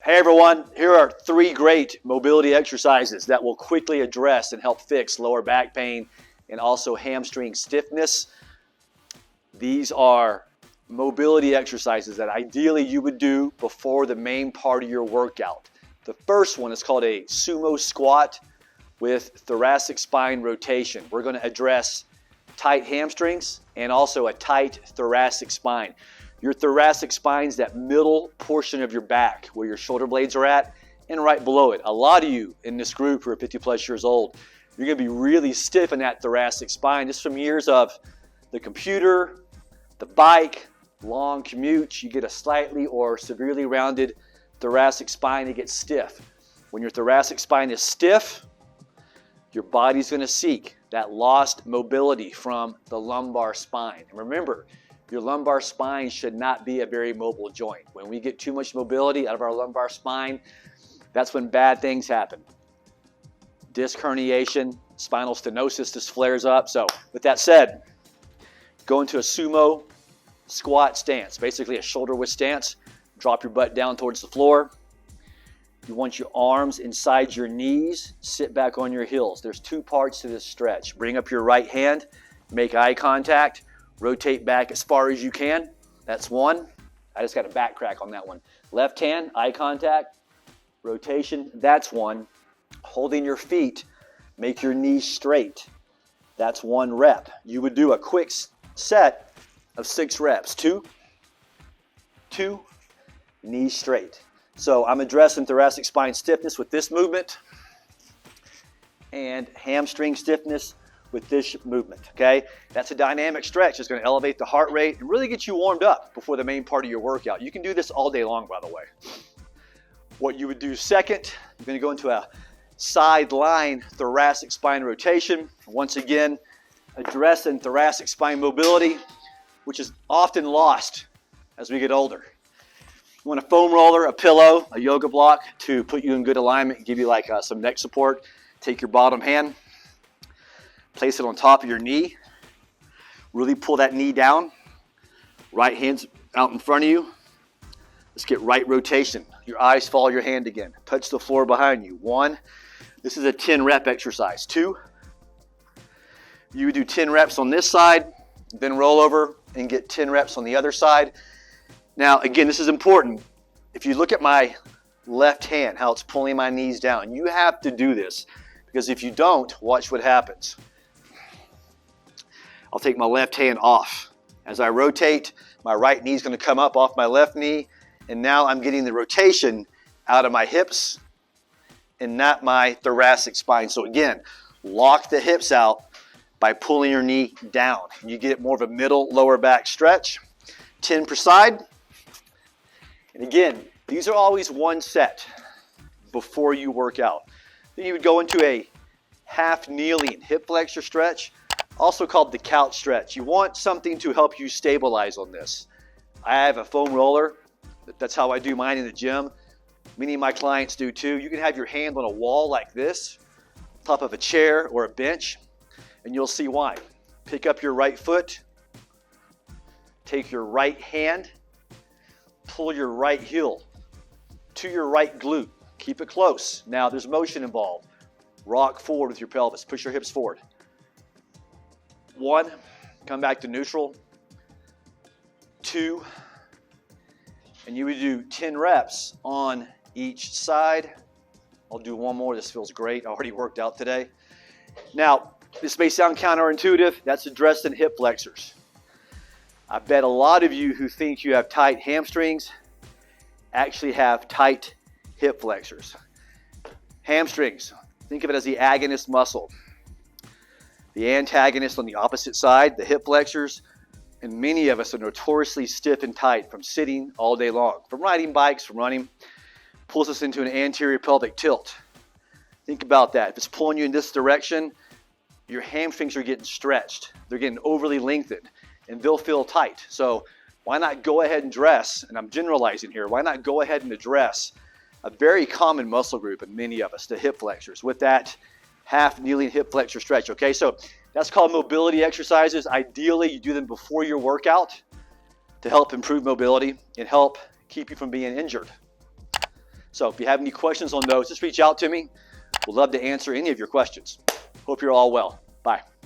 Hey everyone, here are 3 great mobility exercises that will quickly address and help fix lower back pain and also hamstring stiffness. These are mobility exercises that ideally you would do before the main part of your workout. The first one is called a sumo squat with thoracic spine rotation. We're going to address tight hamstrings and also a tight thoracic spine. Your thoracic spine is that middle portion of your back where your shoulder blades are at and right below it. A lot of you in this group who are 50 plus years old, you're going to be really stiff in that thoracic spine just from years of the computer, the bike, long commutes. You get a slightly or severely rounded thoracic spine, it gets stiff. When your thoracic spine is stiff, your body's going to seek that lost mobility from the lumbar spine. And remember, your lumbar spine should not be a very mobile joint. When we get too much mobility out of our lumbar spine, that's when bad things happen. Disc herniation, spinal stenosis just flares up. So with that said, go into a sumo squat stance, basically a shoulder width stance. Drop your butt down towards the floor. You want your arms inside your knees, sit back on your heels. There's 2 parts to this stretch. Bring up your right hand, make eye contact, rotate back as far as you can. That's 1. I just got a back crack on that one. Left hand, eye contact, rotation, that's 1. Holding your feet, make your knees straight. That's 1 rep. You would do a quick set of 6 reps. 2, knees straight. So I'm addressing thoracic spine stiffness with this movement and hamstring stiffness with this movement, okay? That's a dynamic stretch. It's going to elevate the heart rate and really get you warmed up before the main part of your workout. You can do this all day long, by the way. What you would do second, you're going to go into a sideline thoracic spine rotation. Once again, addressing thoracic spine mobility, which is often lost as we get older. You want a foam roller, a pillow, a yoga block to put you in good alignment, give you like some neck support. Take your bottom hand, place it on top of your knee. Really pull that knee down. Right hand's out in front of you. Let's get right rotation. Your eyes follow your hand again. Touch the floor behind you. 1. This is a 10 rep exercise. 2. You would do 10 reps on this side, then roll over and get 10 reps on the other side. Now, again, this is important. If you look at my left hand, how it's pulling my knees down, you have to do this because if you don't, watch what happens. I'll take my left hand off. As I rotate, my right knee is going to come up off my left knee, and now I'm getting the rotation out of my hips and not my thoracic spine. So again, lock the hips out by pulling your knee down. You get more of a middle lower back stretch. 10 per side. And again, these are always 1 set before you work out. Then you would go into a half kneeling hip flexor stretch, also called the couch stretch. You want something to help you stabilize on this. I have a foam roller. That's how I do mine in the gym. Many of my clients do too. You can have your hand on a wall like this, top of a chair or a bench, and you'll see why. Pick up your right foot, take your right hand, pull your right heel to your right glute. Keep it close. Now there's motion involved. Rock forward with your pelvis. Push your hips forward. 1, come back to neutral. 2, and you would do 10 reps on each side. I'll do 1 more. This feels great. I already worked out today. Now, this may sound counterintuitive. That's addressing hip flexors. I bet a lot of you who think you have tight hamstrings actually have tight hip flexors. Hamstrings, think of it as the agonist muscle. The antagonist on the opposite side, the hip flexors, and many of us are notoriously stiff and tight from sitting all day long, from riding bikes, from running, pulls us into an anterior pelvic tilt. Think about that. If it's pulling you in this direction, your hamstrings are getting stretched. They're getting overly lengthened, and they'll feel tight. So why not go ahead and dress, and I'm generalizing here, why not go ahead and address a very common muscle group in many of us, the hip flexors, with that half kneeling hip flexor stretch, okay? So that's called mobility exercises. Ideally, you do them before your workout to help improve mobility and help keep you from being injured. So if you have any questions on those, just reach out to me. We'd love to answer any of your questions. Hope you're all well.